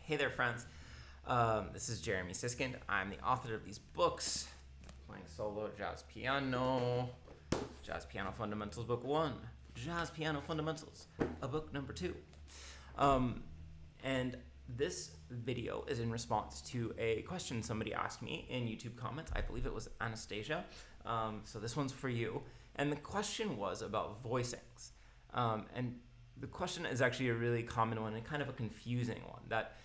Hey there, friends. This is Jeremy Siskind. I'm the author of these books, Playing Solo, Jazz Piano Fundamentals, Book 1, Jazz Piano Fundamentals, book number 2. And this video is in response to a question somebody asked me in YouTube comments. I believe it was Anastasia. So this one's for you. And the question was about voicings. And the question is actually a really common one and kind of a confusing one, that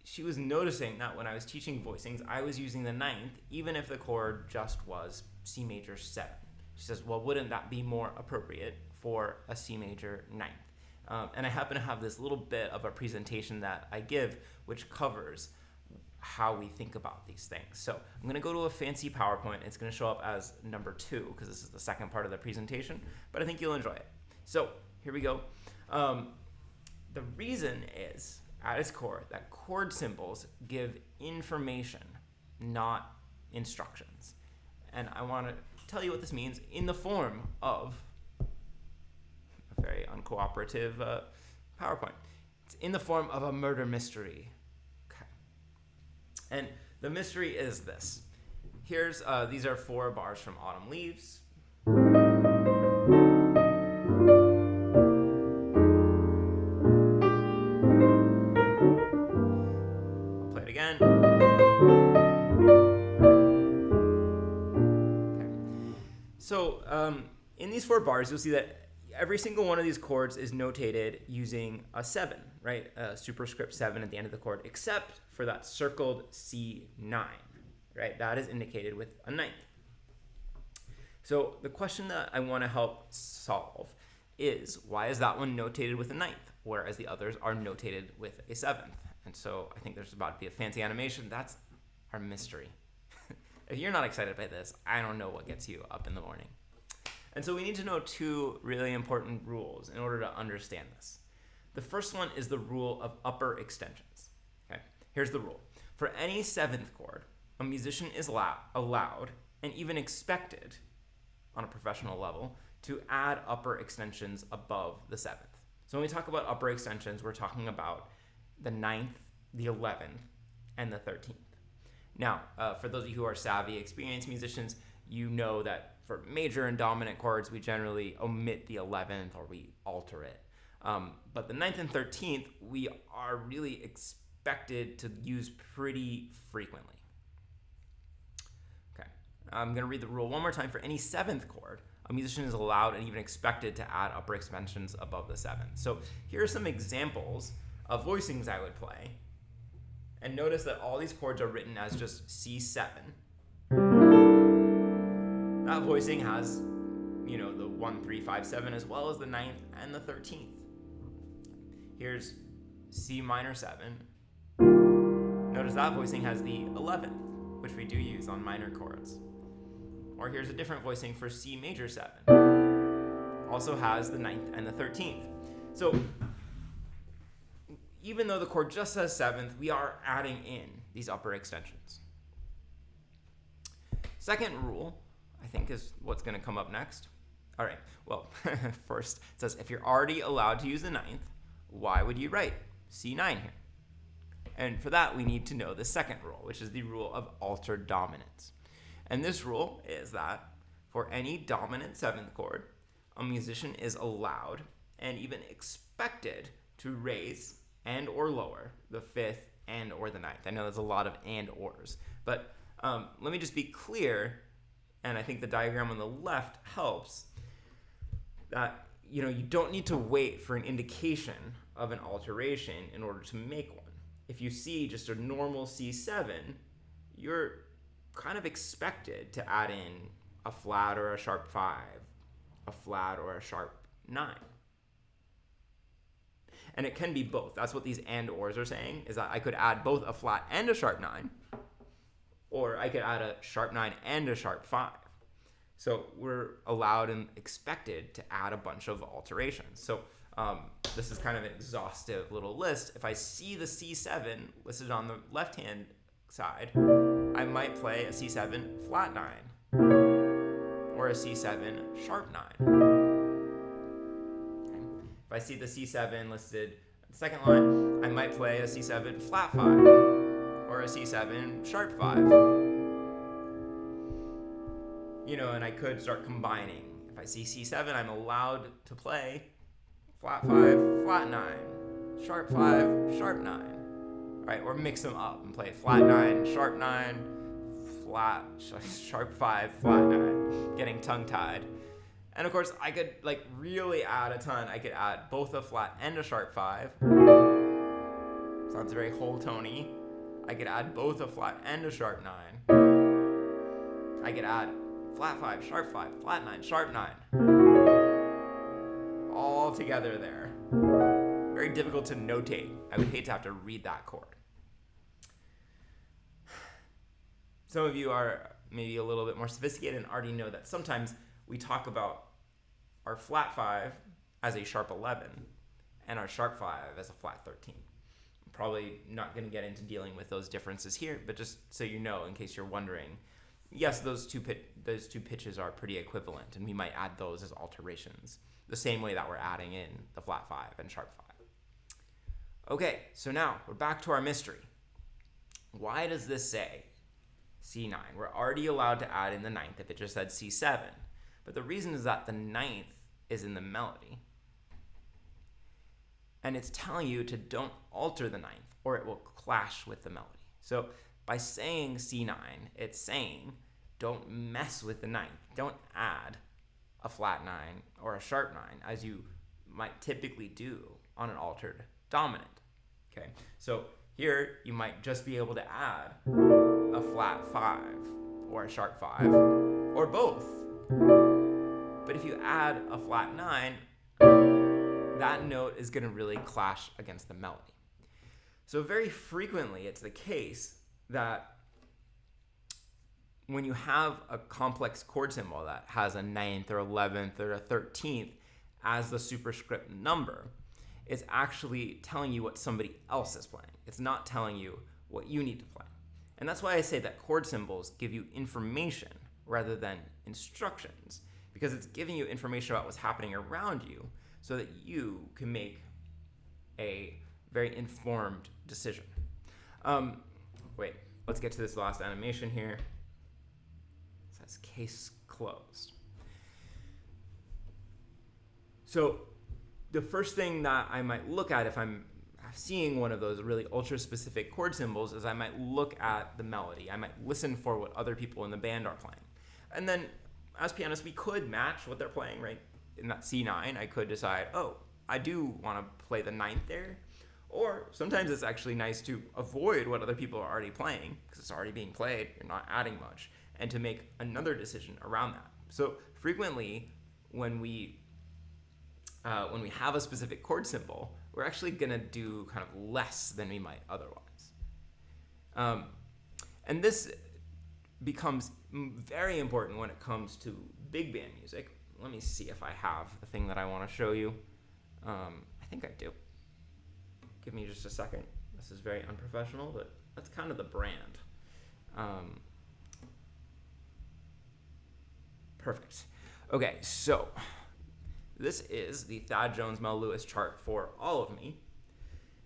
she was noticing that when I was teaching voicings, I was using the ninth, even if the chord just was C major 7. She says, well, wouldn't that be more appropriate for a C major ninth? And I happen to have this little bit of a presentation that I give, which covers how we think about these things. So I'm going to go to a fancy PowerPoint. It's going to show up as number 2, because this is the second part of the presentation, but I think you'll enjoy it. So here we go. The reason is, at its core, that chord symbols give information, not instructions. And I want to tell you what this means in the form of a very uncooperative PowerPoint. It's in the form of a murder mystery. Okay. And the mystery is this. Here's, these are 4 bars from Autumn Leaves. Again. Okay. So in these 4 bars, you'll see that every single one of these chords is notated using a 7, right? A superscript 7 at the end of the chord, except for that circled C9, right? That is indicated with a ninth. So the question that I want to help solve is, why is that one notated with a ninth, whereas the others are notated with a 7th? And so I think there's about to be a fancy animation. That's our mystery. If you're not excited by this, I don't know what gets you up in the morning. And so we need to know 2 really important rules in order to understand this. The first one is the rule of upper extensions. Okay, here's the rule. For any 7th chord, a musician is allowed and even expected on a professional level to add upper extensions above the 7th. So when we talk about upper extensions, we're talking about the 9th, the 11th, and the 13th. Now, for those of you who are savvy, experienced musicians, you know that for major and dominant chords, we generally omit the 11th or we alter it. But the 9th and 13th, we are really expected to use pretty frequently. Okay, I'm going to read the rule one more time. For any 7th chord, a musician is allowed and even expected to add upper extensions above the 7th. So here are some examples of voicings I would play. And notice that all these chords are written as just C7. That voicing has, the 1, 3, 5, 7, as well as the 9th and the 13th. Here's C minor 7. Notice that voicing has the 11th, which we do use on minor chords. Or here's a different voicing for C major 7. Also has the 9th and the 13th. So even though the chord just says 7th, we are adding in these upper extensions. Second rule, I think, is what's going to come up next. All right, well, first, it says if you're already allowed to use the 9th, why would you write C9 here? And for that, we need to know the second rule, which is the rule of altered dominance. And this rule is that for any dominant 7th chord, a musician is allowed and even expected to raise and or lower the 5th and or the 9th. I know there's a lot of and ors, but let me just be clear, and I think the diagram on the left helps, that you don't need to wait for an indication of an alteration in order to make one. If you see just a normal C7, you're kind of expected to add in a flat or a sharp 5, a flat or a sharp 9. And it can be both. That's what these and ors are saying, is that I could add both a flat and a sharp 9, or I could add a sharp 9 and a sharp 5. So we're allowed and expected to add a bunch of alterations. So this is kind of an exhaustive little list. If I see the C7 listed on the left-hand side, I might play a C7 flat 9 or a C7 sharp 9. If I see the C7 listed The second line, I might play a C7 flat 5 or a C7 sharp 5. You know, and I could start combining. If I see C7, I'm allowed to play flat 5, flat 9, sharp 5, sharp 9. Right? Or mix them up and play flat 9, sharp 9, flat, sharp 5, flat 9. Getting tongue-tied. And of course, I could like really add a ton. I could add both a flat and a sharp 5. Sounds very whole tony. I could add both a flat and a sharp 9. I could add flat 5, sharp 5, flat 9, sharp 9. All together there. Very difficult to notate. I would hate to have to read that chord. Some of you are maybe a little bit more sophisticated and already know that sometimes we talk about our flat 5 as a sharp 11 and our sharp 5 as a flat 13. I'm probably not going to get into dealing with those differences here, but just so you know, in case you're wondering, yes, those two pitches are pretty equivalent, and we might add those as alterations, the same way that we're adding in the flat 5 and sharp 5. Okay, so now we're back to our mystery. Why does this say C9? We're already allowed to add in the ninth if it just said C7, but the reason is that the ninth is in the melody, and it's telling you to don't alter the ninth or it will clash with the melody. So by saying C9, it's saying don't mess with the ninth. Don't add a flat 9 or a sharp 9 as you might typically do on an altered dominant. Okay, so here you might just be able to add a flat 5 or a sharp 5 or both. But if you add a flat 9, that note is going to really clash against the melody. So very frequently it's the case that when you have a complex chord symbol that has a 9th or 11th or a 13th as the superscript number, it's actually telling you what somebody else is playing. It's not telling you what you need to play. And that's why I say that chord symbols give you information rather than instructions, because it's giving you information about what's happening around you so that you can make a very informed decision. Wait, let's get to this last animation here. It says case closed. So the first thing that I might look at if I'm seeing one of those really ultra-specific chord symbols is I might look at the melody. I might listen for what other people in the band are playing. And then as pianists, we could match what they're playing, right? In that C9, I could decide, oh, I do want to play the ninth there. Or sometimes it's actually nice to avoid what other people are already playing because it's already being played, you're not adding much, and to make another decision around that. So frequently, when we have a specific chord symbol, we're actually going to do kind of less than we might otherwise. And this becomes very important when it comes to big band music. Let me see if I have the thing that I want to show you. I think I do. Give me just a second. This is very unprofessional, but that's kind of the brand. Perfect. Okay, so this is the Thad Jones Mel Lewis chart for All of Me.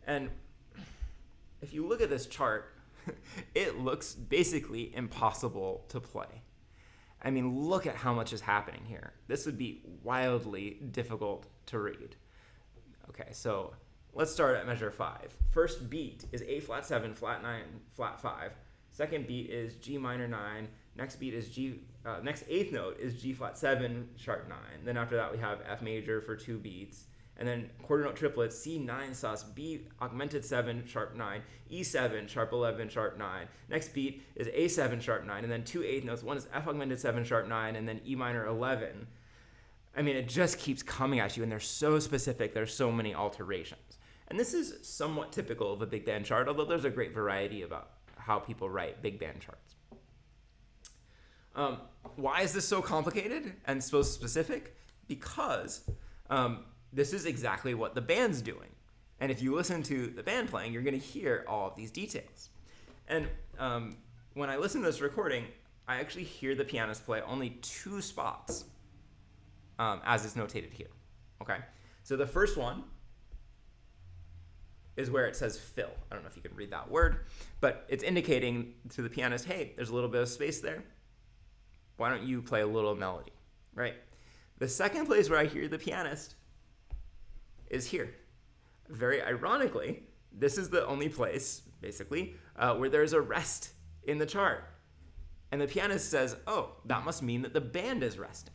And if you look at this chart, it looks basically impossible to play. I mean, look at how much is happening here. This would be wildly difficult to read. Okay, so let's start at measure 5. First beat is A flat 7, flat 9, flat 5. Second beat is G minor 9. Next beat is next eighth note is G flat 7, sharp 9. Then after that we have F major for 2 beats. And then quarter note triplets, C9 sus, B augmented 7, sharp 9, E7, sharp 11, sharp 9. Next beat is A7, sharp 9, and then 2 eighth notes. One is F augmented 7, sharp 9, and then E minor 11. I mean, it just keeps coming at you, and they're so specific. There's so many alterations. And this is somewhat typical of a big band chart, although there's a great variety about how people write big band charts. Why is this so complicated and so specific? Because this is exactly what the band's doing. And if you listen to the band playing, you're going to hear all of these details. And when I listen to this recording, I actually hear the pianist play only 2 spots as is notated here. Okay? So the first one is where it says fill. I don't know if you can read that word, but it's indicating to the pianist, hey, there's a little bit of space there. Why don't you play a little melody, right? The second place where I hear the pianist is here. Very ironically, this is the only place, basically, where there's a rest in the chart. And the pianist says, oh, that must mean that the band is resting.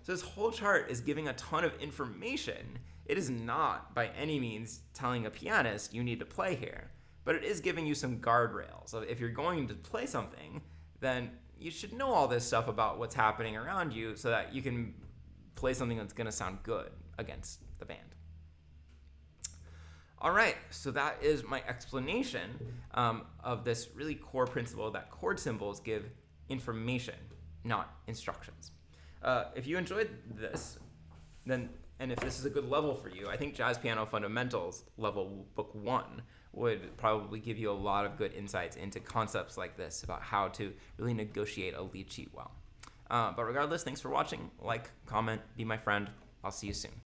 So this whole chart is giving a ton of information. It is not by any means telling a pianist you need to play here, but it is giving you some guardrails. So if you're going to play something, then you should know all this stuff about what's happening around you so that you can play something that's going to sound good against the band. All right, so that is my explanation of this really core principle that chord symbols give information, not instructions. If you enjoyed this, then, and if this is a good level for you, I think Jazz Piano Fundamentals level book 1 would probably give you a lot of good insights into concepts like this about how to really negotiate a lead sheet well. But regardless, thanks for watching. Like, comment, be my friend. I'll see you soon.